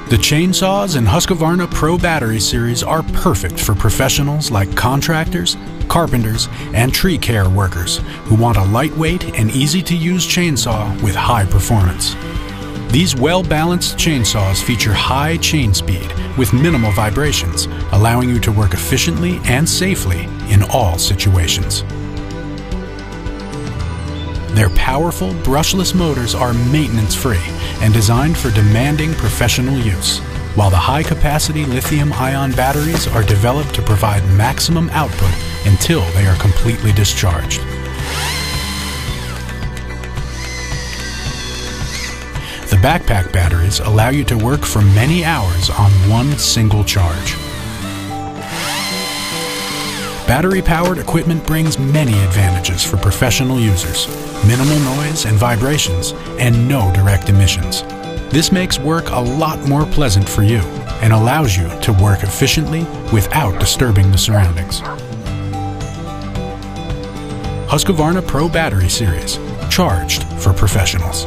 The chainsaws in Husqvarna Pro Battery Series are perfect for professionals like contractors, carpenters, and tree care workers who want a lightweight and easy-to-use chainsaw with high performance. These well-balanced chainsaws feature high chain speed with minimal vibrations, allowing you to work efficiently and safely in all situations. Their powerful, brushless motors are maintenance-free and designed for demanding professional use, while the high-capacity lithium-ion batteries are developed to provide maximum output until they are completely discharged. The backpack batteries allow you to work for many hours on one single charge. Battery-powered equipment brings many advantages for professional users: minimal noise and vibrations, and no direct emissions. This makes work a lot more pleasant for you and allows you to work efficiently without disturbing the surroundings. Husqvarna Pro Battery Series, charged for professionals.